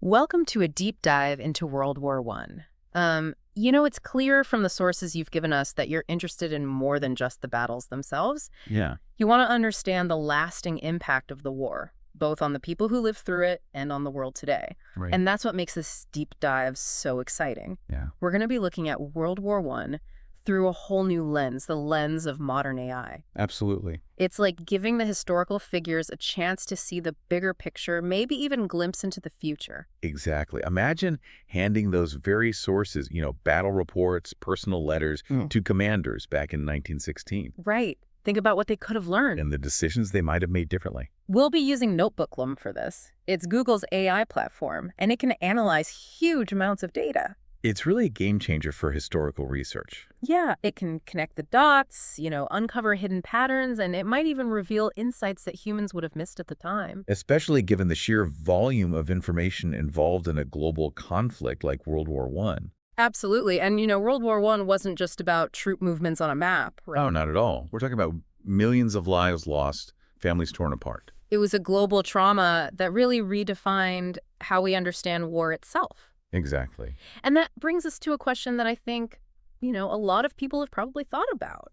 Welcome to a deep dive into World War One. It's clear from the sources you've given us that you're interested in more than just the battles themselves. Yeah, You want to understand the lasting impact of the war, both on the people who lived through it and on the world today. right. And that's what makes this deep dive so exciting. Yeah. We're going to be looking at World War One through a whole new lens, the lens of modern AI. Absolutely. It's like giving the historical figures a chance to see the bigger picture, maybe even glimpse into the future. Exactly. Imagine handing those very sources, battle reports, personal letters to commanders back in 1916 Right. Think about what they could have learned. and the decisions they might have made differently. We'll be using Notebook for this. It's Google's AI platform, and it can analyze huge amounts of data. It's really a game changer for historical research. Yeah, it can connect the dots, uncover hidden patterns, and it might even reveal insights that humans would have missed at the time. Especially given the sheer volume of information involved in a global conflict like World War One. Absolutely. And, World War One wasn't just about troop movements on a map, right? Oh, not at all. We're talking about millions of lives lost, families torn apart. It was a global trauma that really redefined how we understand war itself. Exactly. And that brings us to a question that I think, a lot of people have probably thought about.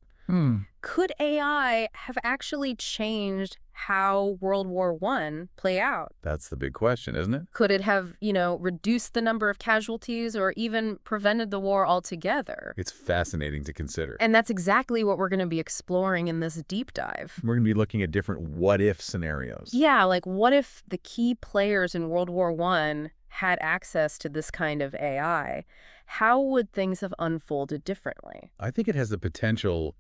Could AI have actually changed how World War One play out? That's the big question, isn't it? Could it have, reduced the number of casualties or even prevented the war altogether? It's fascinating to consider. And that's exactly what we're going to be exploring in this deep dive. We're going to be looking at different what-if scenarios. Yeah, like what if the key players in World War One had access to this kind of AI? How would things have unfolded differently? I think it has the potential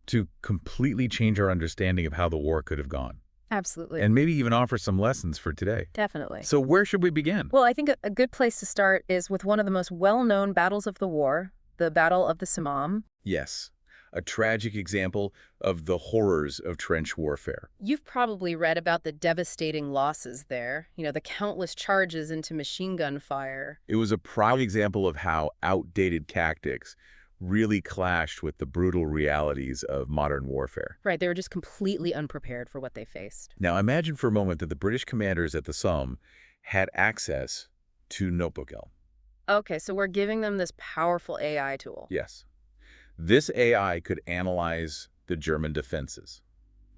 to completely change our understanding of how the war could have gone, Absolutely. and maybe even offer some lessons for today. Definitely. So where should we begin? Well, I think a good place to start is with one of the most well-known battles of the war, the Battle of the Somme. Yes, a tragic example of the horrors of trench warfare. You've probably read about the devastating losses there, the countless charges into machine gun fire. It was a prime example of how outdated tactics really clashed with the brutal realities of modern warfare. Right, they were just completely unprepared for what they faced. Now imagine for a moment that the British commanders at the Somme had access to Notebook. Okay, so we're giving them this powerful AI tool. Yes. This AI could analyze the German defenses.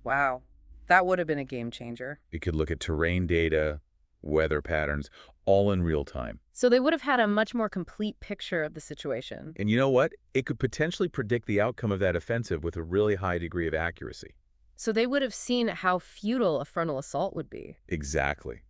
Wow, that would have been a game changer. It could look at terrain data, weather patterns, all in real time. So they would have had a much more complete picture of the situation. And you know what? It could potentially predict the outcome of that offensive with a really high degree of accuracy. So they would have seen how futile a frontal assault would be. Exactly.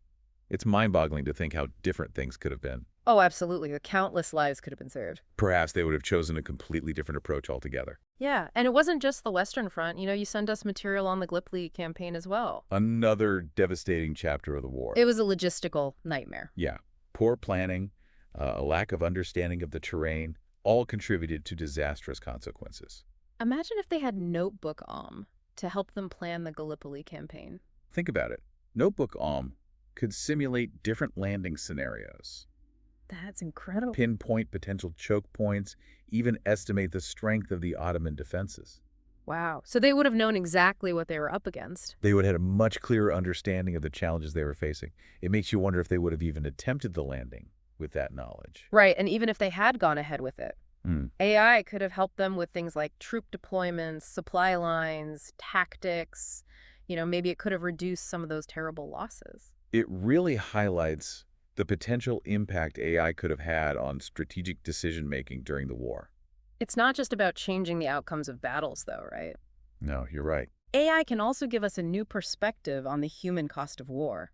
It's mind-boggling to think how different things could have been. Oh, absolutely. The countless lives could have been saved. Perhaps they would have chosen a completely different approach altogether. Yeah, and it wasn't just the Western Front. You sent us material on the Gallipoli campaign as well. Another devastating chapter of the war. It was a logistical nightmare. Yeah. Poor planning, a lack of understanding of the terrain, all contributed to disastrous consequences. Imagine if they had Notebook to help them plan the Gallipoli campaign. Think about it. Notebook could simulate different landing scenarios, That's incredible. pinpoint potential choke points, even estimate the strength of the Ottoman defenses. Wow. So they would have known exactly what they were up against. They would have had a much clearer understanding of the challenges they were facing. It makes you wonder if they would have even attempted the landing with that knowledge. Right, and even if they had gone ahead with it, Hmm. AI could have helped them with things like troop deployments, supply lines, tactics. Maybe it could have reduced some of those terrible losses. It really highlights the potential impact AI could have had on strategic decision-making during the war. It's not just about changing the outcomes of battles, though, right? No, you're right. AI can also give us a new perspective on the human cost of war.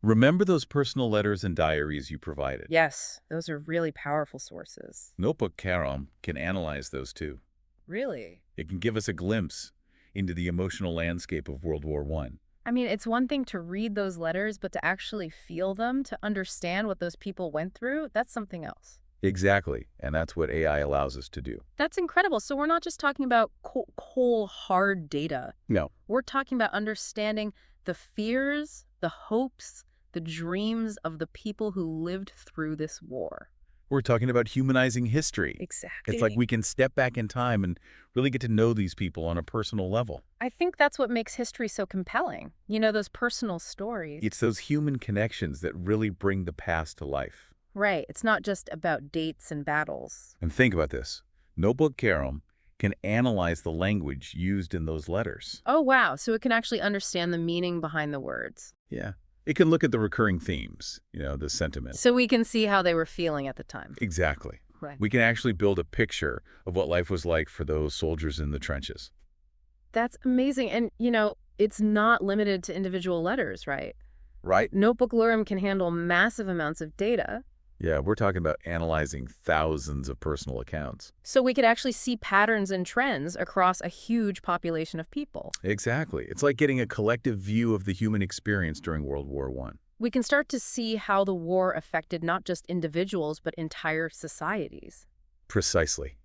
Remember those personal letters and diaries you provided? Yes, those are really powerful sources. Notebook can analyze those too. Really? It can give us a glimpse into the emotional landscape of World War One. I mean, it's one thing to read those letters, but to actually feel them, to understand what those people went through, that's something else. Exactly, and that's what AI allows us to do. That's incredible. So we're not just talking about cold, hard data. No. We're talking about understanding the fears, the hopes, the dreams of the people who lived through this war. We're talking about humanizing history. It's like Exactly. we can step back in time and really get to know these people on a personal level. I think that's what makes history so compelling. You know, those personal stories. It's those human connections that really bring the past to life. Right. It's not just about dates and battles. And think about this. Notebook Karam can analyze the language used in those letters. Oh, wow. So it can actually understand the meaning behind the words. Yeah. It can look at the recurring themes, the sentiment. So we can see how they were feeling at the time. Exactly. Right. We can actually build a picture of what life was like for those soldiers in the trenches. That's amazing. And, it's not limited to individual letters, right? Right? Notebook Lurm can handle massive amounts of data. Yeah, we're talking about analyzing thousands of personal accounts. So we could actually see patterns and trends across a huge population of people. Exactly. It's like getting a collective view of the human experience during World War I. We can start to see how the war affected not just individuals, but entire societies. Precisely.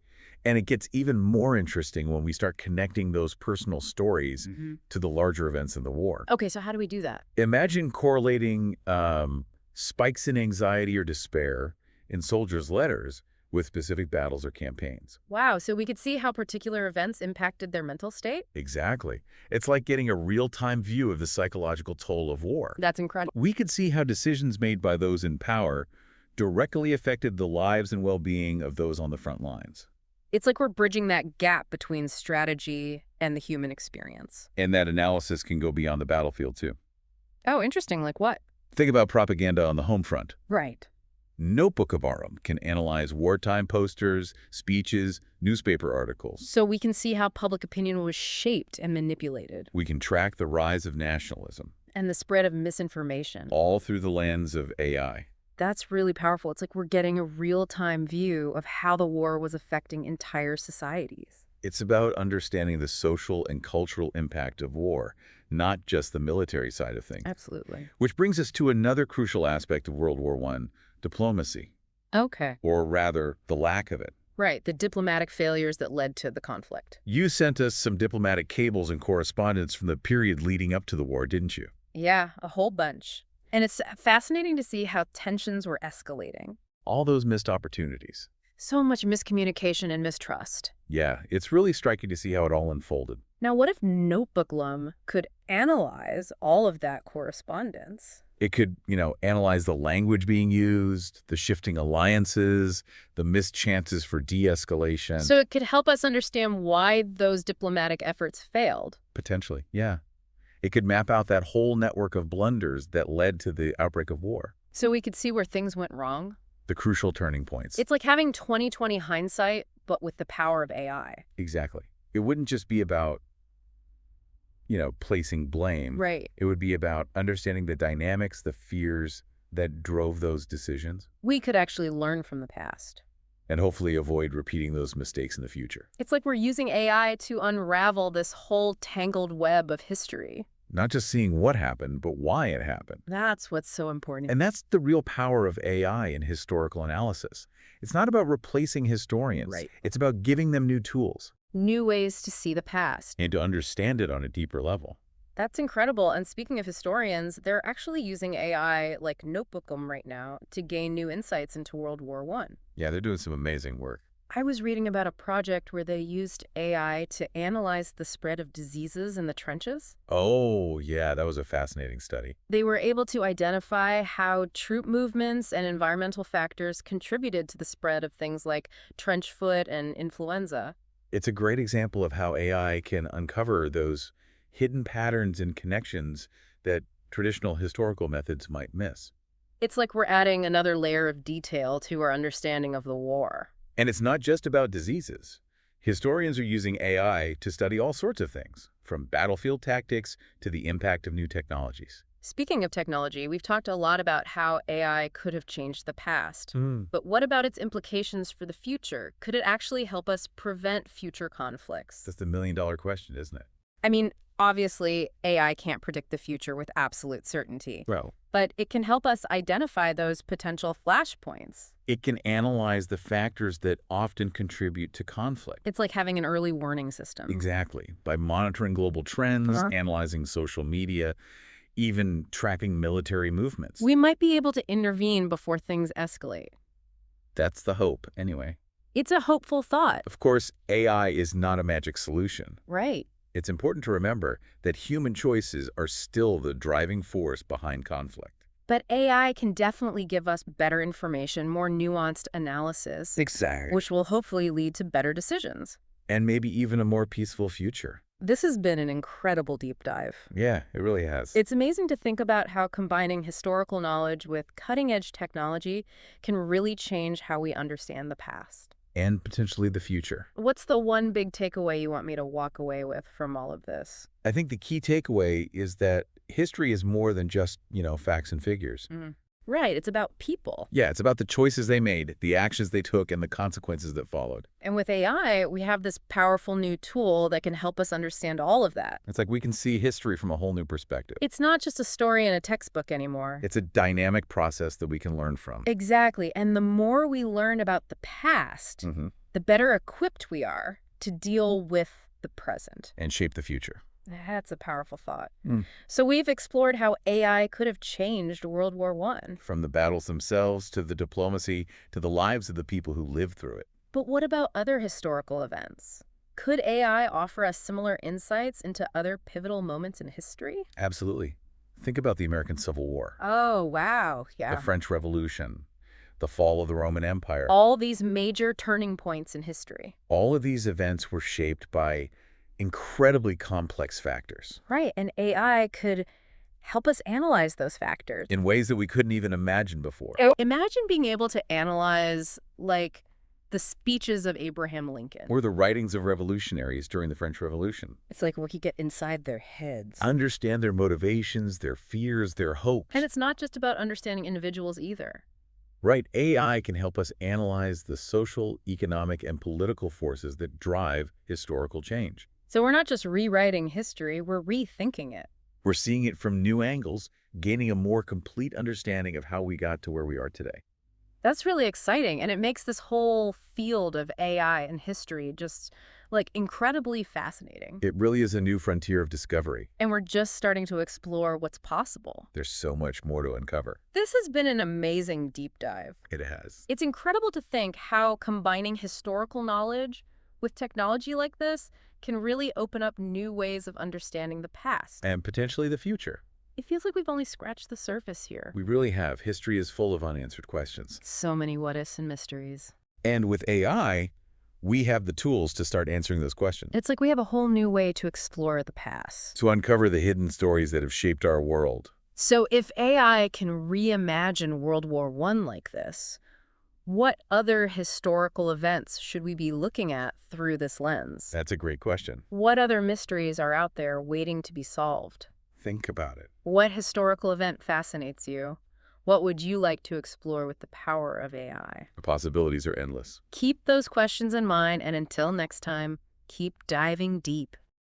And it gets even more interesting when we start connecting those personal stories to the larger events in the war. Okay, so how do we do that? Imagine correlating spikes in anxiety or despair in soldiers' letters with specific battles or campaigns. Wow, so we could see how particular events impacted their mental state? Exactly. It's like getting a real-time view of the psychological toll of war. That's incredible. We could see how decisions made by those in power directly affected the lives and well-being of those on the front lines. It's like we're bridging that gap between strategy and the human experience. And that analysis can go beyond the battlefield, too. Oh, interesting. Like what? Think about propaganda on the home front. Right. Notebook of Aram can analyze wartime posters, speeches, newspaper articles. So we can see how public opinion was shaped and manipulated. We can track the rise of nationalism. And the spread of misinformation. All through the lens of AI. That's really powerful. It's like we're getting a real-time view of how the war was affecting entire societies. It's about understanding the social and cultural impact of war, not just the military side of things. Absolutely. Which brings us to another crucial aspect of World War I, diplomacy. Okay. Or rather, the lack of it. Right, the diplomatic failures that led to the conflict. You sent us some diplomatic cables and correspondence from the period leading up to the war, didn't you? Yeah, a whole bunch. And it's fascinating to see how tensions were escalating. All those missed opportunities. So much miscommunication and mistrust. Yeah, it's really striking to see how it all unfolded. Now, what if Notebook Lum could analyze all of that correspondence? It could, analyze the language being used, the shifting alliances, the missed chances for de-escalation. So it could help us understand why those diplomatic efforts failed. Potentially, yeah. It could map out that whole network of blunders that led to the outbreak of war. So we could see where things went wrong. The crucial turning points. It's like having 20/20 hindsight, but with the power of AI. Exactly. It wouldn't just be about, placing blame. Right. It would be about understanding the dynamics, the fears that drove those decisions. We could actually learn from the past. And hopefully avoid repeating those mistakes in the future. It's like we're using AI to unravel this whole tangled web of history. Not just seeing what happened, but why it happened. That's what's so important. And that's the real power of AI in historical analysis. It's not about replacing historians. Right. It's about giving them new tools. New ways to see the past. And to understand it on a deeper level. That's incredible. And speaking of historians, they're actually using AI like Notebookum right now to gain new insights into World War I. Yeah, they're doing some amazing work. I was reading about a project where they used AI to analyze the spread of diseases in the trenches. Oh, yeah, that was a fascinating study. They were able to identify how troop movements and environmental factors contributed to the spread of things like trench foot and influenza. It's a great example of how AI can uncover those hidden patterns and connections that traditional historical methods might miss. It's like we're adding another layer of detail to our understanding of the war. And it's not just about diseases. Historians are using AI to study all sorts of things, from battlefield tactics to the impact of new technologies. Speaking of technology, we've talked a lot about how AI could have changed the past. But what about its implications for the future? Could it actually help us prevent future conflicts? That's the million-dollar question, isn't it? I mean, obviously, AI can't predict the future with absolute certainty. Well, But it can help us identify those potential flashpoints. it can analyze the factors that often contribute to conflict. It's like having an early warning system. Exactly. By monitoring global trends, analyzing social media, even tracking military movements. We might be able to intervene before things escalate. That's the hope, anyway. It's a hopeful thought. Of course, AI is not a magic solution. Right. It's important to remember that human choices are still the driving force behind conflict. But AI can definitely give us better information, more nuanced analysis, Exactly. which will hopefully lead to better decisions. And maybe even a more peaceful future. This has been an incredible deep dive. Yeah, it really has. It's amazing to think about how combining historical knowledge with cutting-edge technology can really change how we understand the past. And potentially the future. What's the one big takeaway you want me to walk away with from all of this? I think the key takeaway is that history is more than just, facts and figures. Right, it's about people. Yeah, it's about the choices they made, the actions they took, and the consequences that followed. And with AI, we have this powerful new tool that can help us understand all of that. It's like we can see history from a whole new perspective. It's not just a story in a textbook anymore. It's a dynamic process that we can learn from. Exactly. And the more we learn about the past, the better equipped we are to deal with the present. And shape the future. That's a powerful thought. So we've explored how AI could have changed World War I. From the battles themselves to the diplomacy to the lives of the people who lived through it. But what about other historical events? Could AI offer us similar insights into other pivotal moments in history? Absolutely. Think about the American Civil War. Oh, wow. Yeah. The French Revolution. The fall of the Roman Empire. All these major turning points in history. All of these events were shaped by incredibly complex factors. Right, and AI could help us analyze those factors. In ways that we couldn't even imagine before. Imagine being able to analyze, like, the speeches of Abraham Lincoln. Or the writings of revolutionaries during the French Revolution. It's like we could get inside their heads. Understand their motivations, their fears, their hopes. And it's not just about understanding individuals either. Right, AI can help us analyze the social, economic, and political forces that drive historical change. So we're not just rewriting history, we're rethinking it. We're seeing it from new angles, gaining a more complete understanding of how we got to where we are today. That's really exciting, and it makes this whole field of AI and history just, like, incredibly fascinating. It really is a new frontier of discovery. And we're just starting to explore what's possible. There's so much more to uncover. This has been an amazing deep dive. It has. It's incredible to think how combining historical knowledge with technology like this can really open up new ways of understanding the past. And potentially the future. It feels like we've only scratched the surface here. We really have. History is full of unanswered questions. So many what-ifs and mysteries. And with AI, we have the tools to start answering those questions. It's like we have a whole new way to explore the past. To uncover the hidden stories that have shaped our world. So if AI can reimagine World War I like this, what other historical events should we be looking at through this lens? That's a great question. What other mysteries are out there waiting to be solved? Think about it. What historical event fascinates you? What would you like to explore with the power of AI? The possibilities are endless. Keep those questions in mind, and until next time, keep diving deep.